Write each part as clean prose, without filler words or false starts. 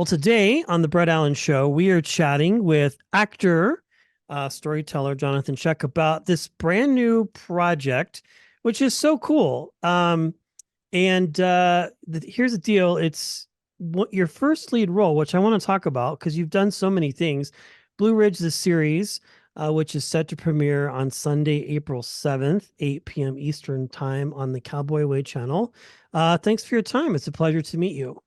Well, today on the Brett Allan Show, we are chatting with actor, storyteller Johnathon Schaech about this brand new project, which is so cool. Here's the deal: it's what your first lead role, which I want to talk about because you've done so many things. Blue Ridge, the series, which is set to premiere on Sunday, April 7th, 8 p.m. Eastern Time on the Cowboy Way channel. Thanks for your time. It's a pleasure to meet you.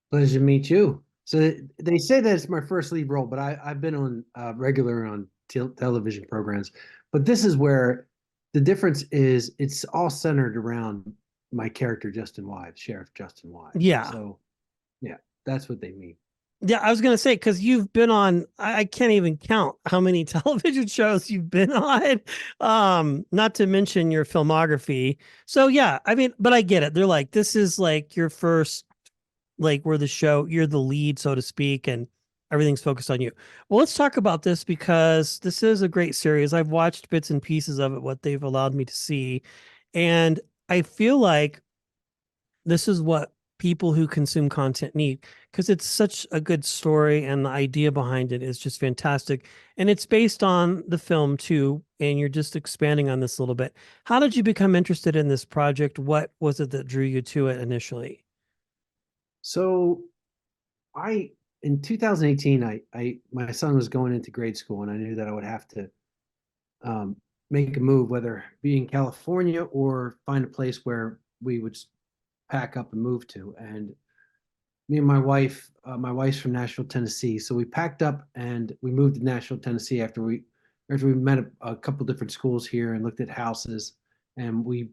Pleasure to meet you. So they say that it's my first lead role, but I've been on regular on television programs. But this is where the difference is it's all centered around my character, Justin Wives, Sheriff Justin Wives. Yeah. So yeah, that's what they mean. Yeah, I was going to say, because you've been on, I can't even count how many television shows you've been on, not to mention your filmography. So yeah, I mean, but I get it. They're like, this is like your first, like where the show, you're the lead, so to speak, and everything's focused on you. Well, let's talk about this because this is a great series. I've watched bits and pieces of it, what they've allowed me to see. And I feel like this is what people who consume content need because it's such a good story and the idea behind it is just fantastic. And it's based on the film too. And you're just expanding on this a little bit. How did you become interested in this project? What was it that drew you to it initially? So I in 2018, I my son was going into grade school, and I knew that I would have to um, make a move, whether be in California or find a place where we would pack up and move to. And me and my wife's from Nashville, Tennessee, so we packed up and we moved to Nashville, Tennessee after we met a couple different schools here and looked at houses, and we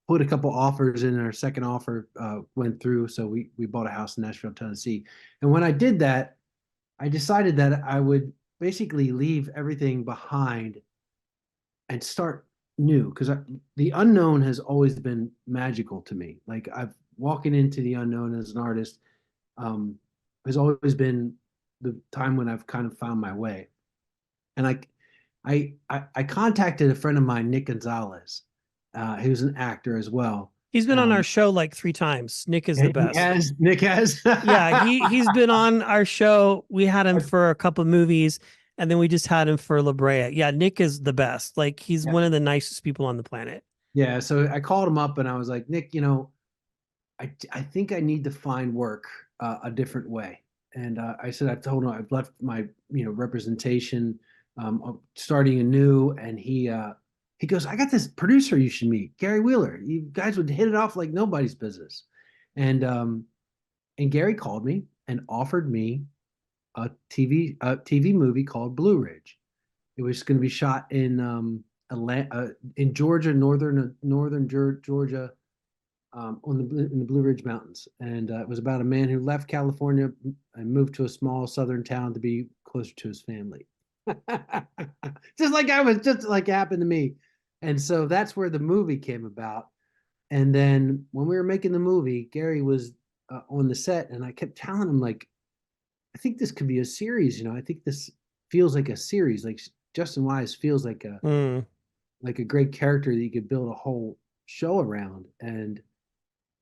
put a couple offers in. Our second offer went through, so we bought a house in Nashville, Tennessee. And when I did that, I decided that I would basically leave everything behind and start new because the unknown has always been magical to me. Like I've walking into the unknown as an artist um, has always been the time when I've kind of found my way. And I contacted a friend of mine, Nick Gonzalez, who's an actor as well. He's been on our Um, show like 3 times. Nick is the and he best. has Nick has. Yeah, he's been on our show. We had him for a couple of movies, and then we just had him for La Brea. Yeah, Nick is the best. Like he's Yeah. one of the nicest people on the planet. Yeah, so I called him up and I was like, Nick, I think I need to find work a different way. And I said, I told him I've left my representation, starting anew. And he goes, I got this producer you should meet, Gary Wheeler. You guys would hit it off like nobody's business. And Gary called me and offered me a TV movie called Blue Ridge. It was going to be shot in Georgia, northern Georgia, in the Blue Ridge Mountains, and it was about a man who left California and moved to a small southern town to be closer to his family. Just like happened to me, and so that's where the movie came about. And then when we were making the movie, Gary was on the set, and I kept telling him like, I think this could be a series. I think this feels like a series. Like Justin Wise feels Mm. like a great character that you could build a whole show around. And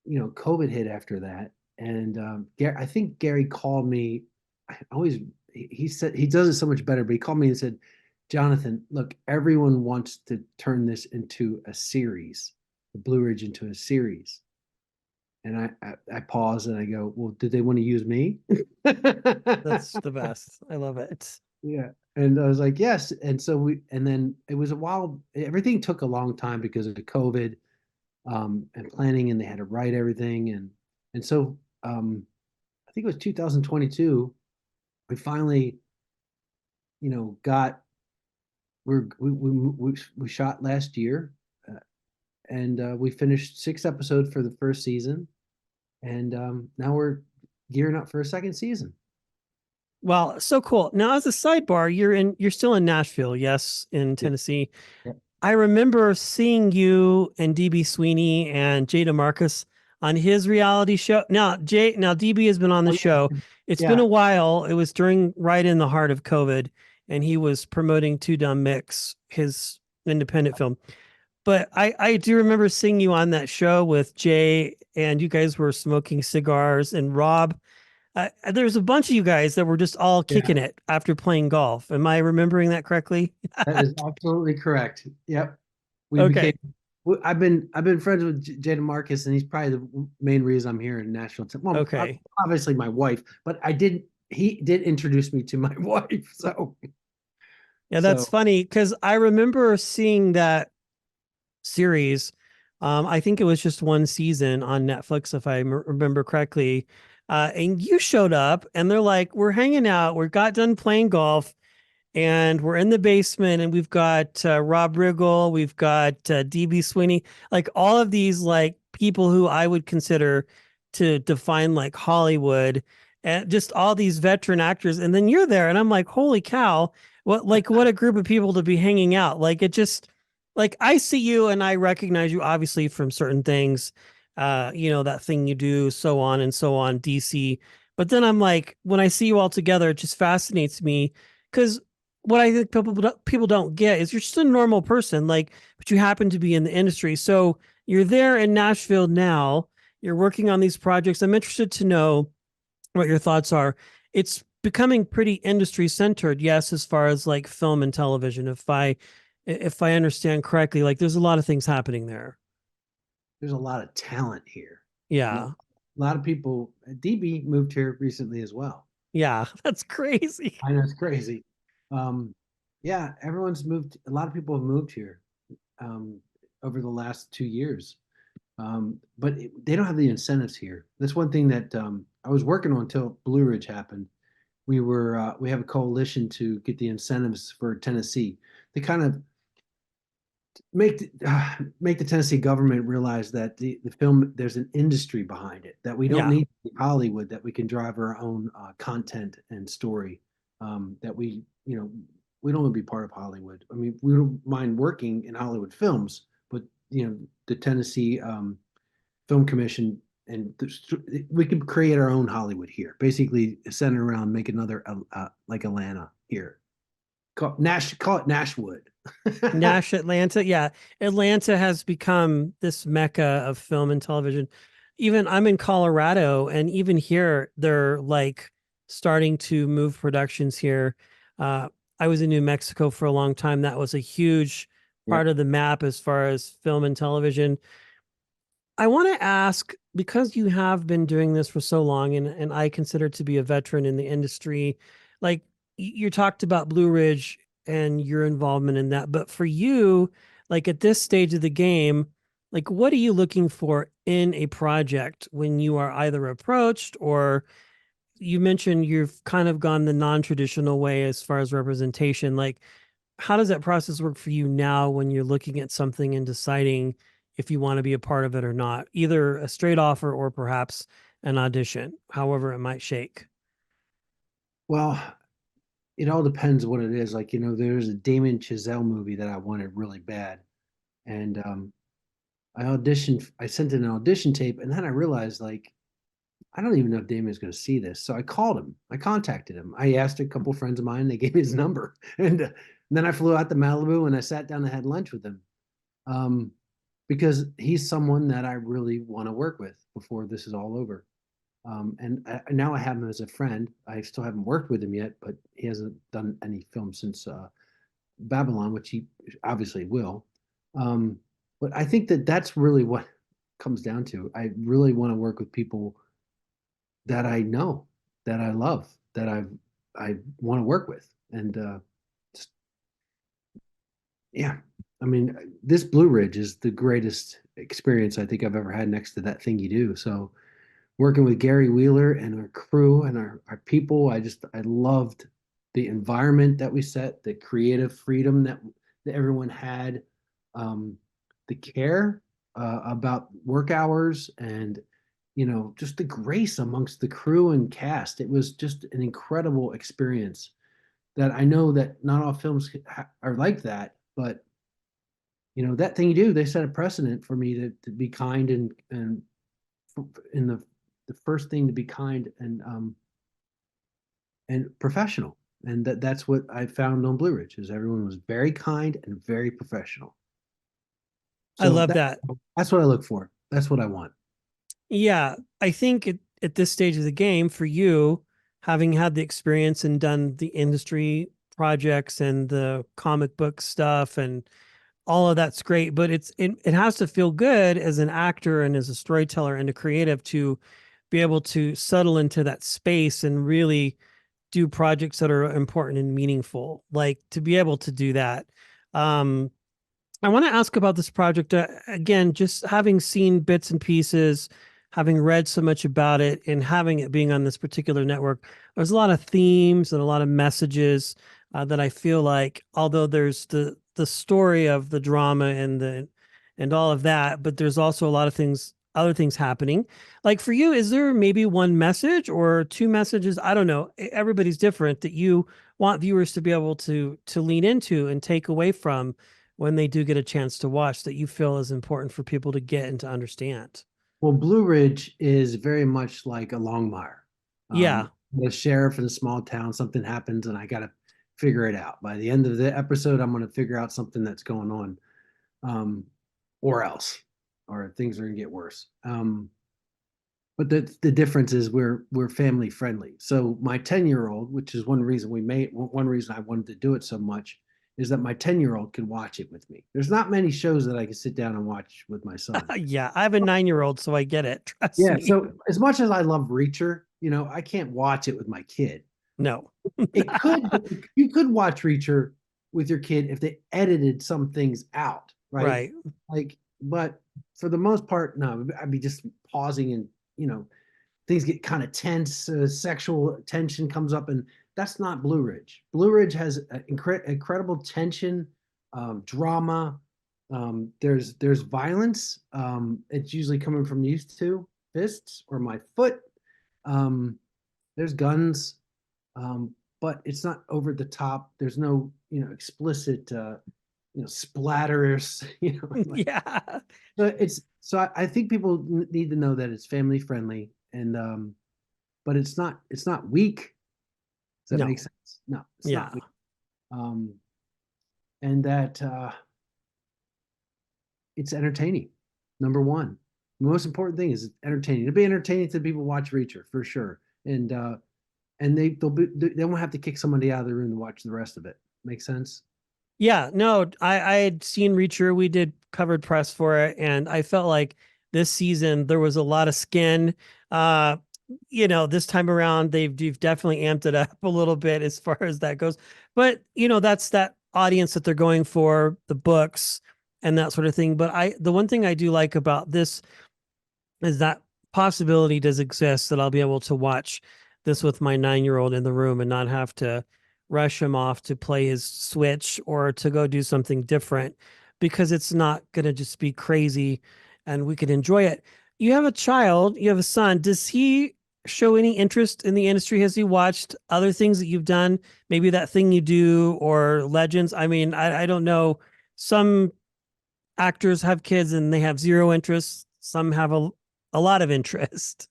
COVID hit after that, and I think Gary called me. I always he said he does it so much better, but he called me and said, "Johnathon, look, everyone wants to turn this into a series, the Blue Ridge into a series." And I pause and I go, "Well, did they want to use me?" That's the best. I love it. Yeah. And I was like, yes. And then it was a while. Everything took a long time because of the COVID and planning, and they had to write everything. And so I think it was 2022. We finally, got we shot last year, and we finished 6 episodes for the first season, and now we're gearing up for a second season. Well, so cool. Now, as a sidebar, you're still in Nashville, yes, in Yeah. Tennessee. Yeah. I remember seeing you and DB Sweeney and Jada Marcus on his reality show. Now DB has been on the Oh, show. yeah. It's been Yeah. a while. It was right in the heart of COVID, and he was promoting Two Dumb Mix, his independent film. But I do remember seeing you on that show with Jay, and you guys were smoking cigars, and Rob There's a bunch of you guys that were just all Yeah, kicking it after playing golf. Am I remembering that correctly? that is absolutely correct. Yep. We became. Okay. I've been friends with Jaden Marcus, and he's probably the main reason I'm here in Nashville. Well, Okay. obviously my wife, but I did. He did introduce me to my wife. Yeah, that's So funny because I remember seeing that series. I think it was just one season on Netflix, if I remember correctly. And you showed up, and they're like, "We're hanging out. We got done playing golf, and we're in the basement, and we've got Rob Riggle, we've got DB Sweeney, like all of these like people who I would consider to define like Hollywood, and just all these veteran actors. And then you're there, and I'm like, holy cow, what a group of people to be hanging out. Like it just like I see you and I recognize you obviously from certain things, that thing you do, so on and so on, DC. But then I'm like, when I see you all together, it just fascinates me because what I think people don't get is you're just a normal person, like, but you happen to be in the industry. So you're there in Nashville now. You're working on these projects. I'm interested to know what your thoughts are. It's becoming pretty industry centered, yes, as far as like film and television. If I understand correctly, like there's a lot of things happening there. there's a lot of talent here. Yeah, A lot of people. DB moved here recently as well. yeah, that's crazy. I know it's crazy. Um, yeah, everyone's moved. A lot of people have moved here um, over the last 2 years. But they don't have the incentives here. That's one thing that I was working on until Blue Ridge happened. We have a coalition to get the incentives for Tennessee. They kind of make the Tennessee government realize that the film there's an industry behind it, that we don't Yeah, need Hollywood, that we can drive our own content and story. That we don't want to be part of Hollywood. I mean, we don't mind working in Hollywood films, but the Tennessee Film Commission, and we can create our own Hollywood here. Basically, center around, make another like Atlanta here. Call it Nashwood. Nash, Atlanta. Yeah. Atlanta has become this mecca of film and television. Even I'm in Colorado, and even here, they're like starting to move productions here. Uh, I was in New Mexico for a long time. That was a huge part Yep. of the map as far as film and television. I want to ask because you have been doing this for so long, and I consider to be a veteran in the industry, like you talked about Blue Ridge and your involvement in that. But for you, like at this stage of the game, like what are you looking for in a project when you are either approached or you mentioned you've kind of gone the non-traditional way as far as representation. Like how does that process work for you now when you're looking at something and deciding if you want to be a part of it or not, either a straight offer or perhaps an audition, however it might shake? Well, it all depends what it is. Like, there's a Damien Chazelle movie that I wanted really bad. And I sent in an audition tape, and then I realized, like, I don't even know if Damien's going to see this. So I called him. I contacted him. I asked a couple friends of mine. They gave me his number. And then I flew out to Malibu and I sat down and had lunch with him. Um, because he's someone that I really want to work with before this is all over. Now I have him as a friend. I still haven't worked with him yet, but he hasn't done any film since Babylon, which he obviously will. But I think that that's really what it comes down to. I really want to work with people that I know, that I love, that I want to work with, and just, yeah. I mean, this Blue Ridge is the greatest experience I think I've ever had next to that thing you do. So working with Gary Wheeler and our crew and our people. I loved the environment that we set, the creative freedom that everyone had, um, the care about work hours, and just the grace amongst the crew and cast. It was just an incredible experience that I know that not all films are like that, but that thing you do, they set a precedent for me to be kind and in the first thing to be kind and professional. And that's what I found on Blue Ridge is everyone was very kind and very professional. I So love that. that's what I look for. That's what I want. Yeah, I think at this stage of the game for you, having had the experience and done the industry projects and the comic book stuff and all of that's great, but it has to feel good as an actor and as a storyteller and a creative to be able to settle into that space and really do projects that are important and meaningful, like to be able to do that. um I want to ask about this project again, just having seen bits and pieces, having read so much about it, and having it being on this particular network. There's a lot of themes and a lot of messages that I feel like, although there's the story of the drama and all of that, but there's also a lot of things, other things happening. Like for you, is there maybe one message or two messages? I don't know. Everybody's different that you want viewers to be able to lean into and take away from when they do get a chance to watch that you feel is important for people to get and to understand? Well, Blue Ridge is very much like a Longmire. Yeah. The sheriff in a small town, something happens, and I got to figure it out. By the end of the episode, I'm going to figure out something that's going on, um, or else, or things are going to get worse. But the difference is we're family friendly. So my 10-year-old, which is one reason I wanted to do it so much, is that my 10-year-old can watch it with me. There's not many shows that I can sit down and watch with my son. Yeah. I have a 9-year-old, so I get it. Trust Yeah. me. So as much as I love Reacher, I can't watch it with my kid. No. It could you could watch Reacher with your kid if they edited some things out, right? Right. Like, but for the most part, no, I'd be just pausing and things get kind of tense, sexual tension comes up, and that's not Blue Ridge. Blue Ridge has incredible tension, drama. There's violence. It's usually coming from these two fists or my foot. Um, there's guns, but it's not over the top. There's no explicit splatters. Like, Yeah. I think people need to know that it's family friendly and but it's not weak. Does that make No. sense? No, it's Yeah. not weak. Um, and that it's entertaining. Number one, the most important thing is it's entertaining. It'll be entertaining to people watch Reacher for sure, and they won't have to kick somebody out of the room to watch the rest of it. Make sense? Yeah, no, I had seen Reacher. We did covered press for it, and I felt like this season there was a lot of skin. Uh, this time around they've definitely amped it up a little bit as far as that goes. But that's that audience that they're going for, the books and that sort of thing. But the one thing I do like about this is that possibility does exist that I'll be able to watch this with my 9-year-old in the room and not have to rush him off to play his Switch or to go do something different because it's not going to just be crazy and we can enjoy it. You have a child, you have a son. Does he show any interest in the industry? Has he watched other things that you've done? Maybe That Thing You Do or Legends? I mean, I don't know. Some actors have kids and they have zero interest. Some have a lot of interest.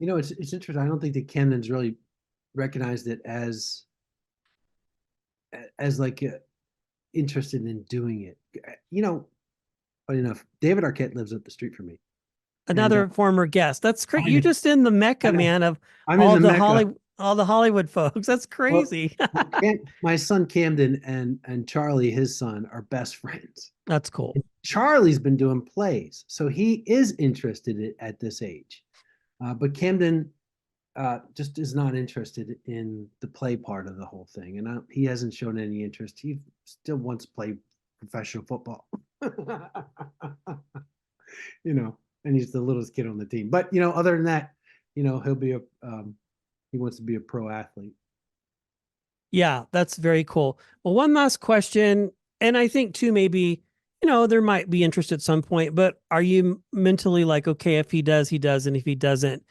It's interesting. I don't think the Camdens really recognized it as like interested in doing it. Funny enough, David Arquette lives up the street from me, and Another former guest. That's crazy. You I'm just in the I mecca, know man, of I'm in the Mecca. All the Hollywood folks. That's Well, crazy. my son Camden and Charlie, his son, are best friends. That's cool. Charlie's been doing plays, so he is interested at this age. But Camden just is not interested in the play part of the whole thing, and he hasn't shown any interest. He still wants to play professional football, and he's the littlest kid on the team. But other than that, he'll be he wants to be a pro athlete. Yeah, that's very cool. Well, one last question, and I think too, maybe, there might be interest at some point, but are you mentally like, okay, if he does, he does, and if he doesn't,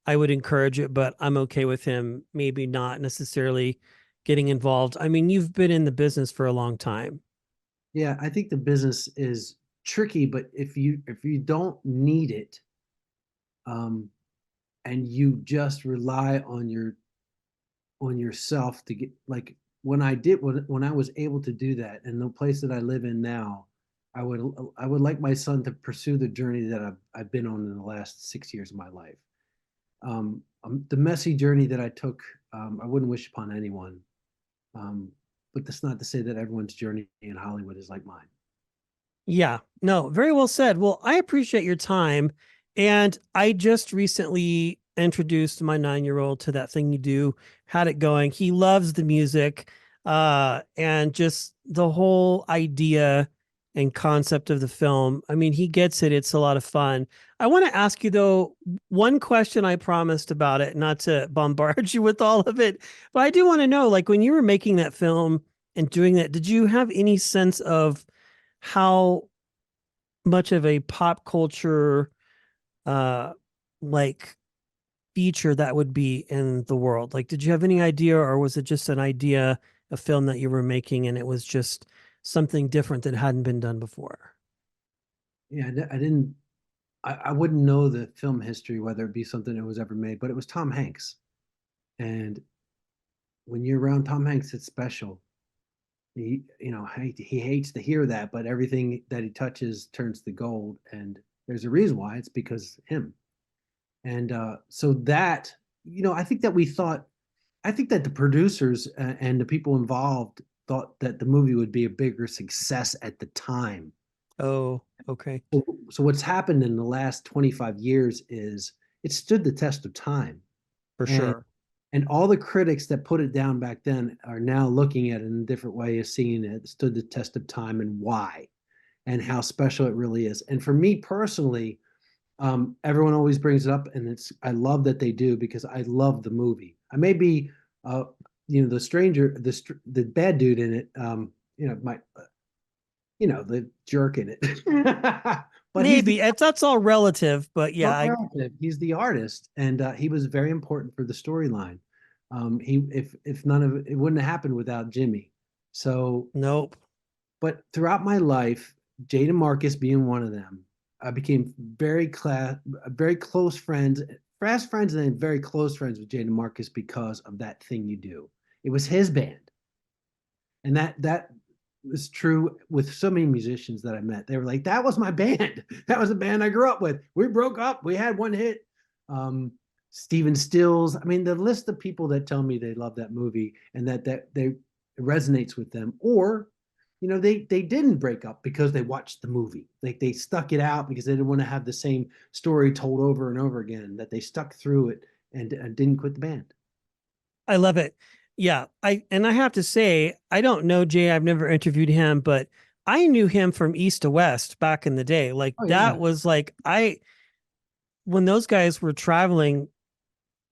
I would encourage it, but I'm okay with him maybe not necessarily getting involved. I mean, you've been in the business for a long time. Yeah, I think the business is tricky, but if you don't need it, um, and you just rely on yourself to get like when I was able to do that and the place that I live in now, I would like my son to pursue the journey that I've been on in the last 6 years of my life. the messy journey that I took, I wouldn't wish upon anyone. Um, but that's not to say that everyone's journey in Hollywood is like mine. Yeah, no, very well said. Well, I appreciate your time. And I just recently introduced my 9-year-old to that thing you do, had it going. He loves the music, and just the whole idea and concept of the film. I mean, he gets it. It's a lot of fun. I want to ask you though, one question I promised about it, not to bombard you with all of it, but I do want to know, like when you were making that film and doing that, did you have any sense of how much of a pop culture uh like feature that would be in the world? Like, did you have any idea, or was it just an idea, a film that you were making, and it was just something different that hadn't been done before? Yeah, I didn't. I wouldn't know the film history whether it be something that was ever made, but it was Tom Hanks, and when you're around Tom Hanks, it's special. He hates to hear that, but everything that he touches turns to gold, and there's a reason why. It's because him. And so that, I think that I think that the producers and the people involved thought that the movie would be a bigger success at the time. Oh, okay. So what's happened in the last 25 years is it stood the test of time. For And sure. and all the critics that put it down back then are now looking at it in a different way of seeing it stood the test of time and why and how special it really is. And for me personally, everyone always brings it up, and I love that they do because I love the movie. I may be, uh, the stranger, the bad dude in it, my, the jerk in it, but he's the Maybe it's that's all relative, but yeah, all relative. He's the artist, and he was very important for the storyline. He if none of it wouldn't have happened without Jimmy. So, nope. but throughout my life, Jada Marcus being one of them, I became very close friends, fast friends, and then very close friends with Jada Marcus because of that thing you do. It was his band, and that was true with so many musicians that I met. They were like, "That was my band. That was a band I grew up with. We broke up. We had one hit." Um, Steven Stills. I mean, the list of people that tell me they love that movie and that they it resonates with them, or they didn't break up because they watched the movie. Like they stuck it out because they didn't want to have the same story told over and over again. That they stuck through it and didn't quit the band. I love it. Yeah, I have to say, I don't know Jay. I've never interviewed him, but I knew him from East to West back in the day. Like Oh that yeah. was like I when those guys were traveling,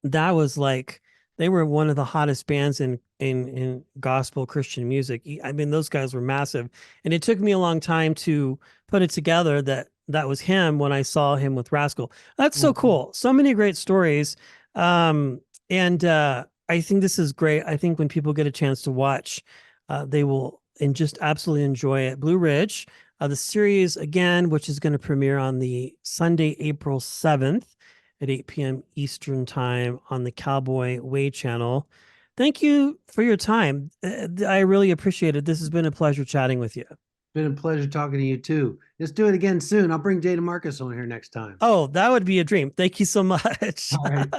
that was like they were one of the hottest bands in gospel Christian music. I mean, those guys were massive, and it took me a long time to put it together that that was him when I saw him with Rascal. That's so Mhm. cool. So many great stories. And I think this is great. I think when people get a chance to watch, they will and just absolutely enjoy it. Blue Ridge, the series again, which is going to premiere on the Sunday, April 7th at 8 p.m. Eastern Time on the Cowboy Way channel. Thank you for your time. I really appreciate it. This has been a pleasure chatting with you. Been a pleasure talking to you too. Let's do it again soon. I'll bring Jada Marcus on here next time. Oh, that would be a dream. Thank you so much. All right.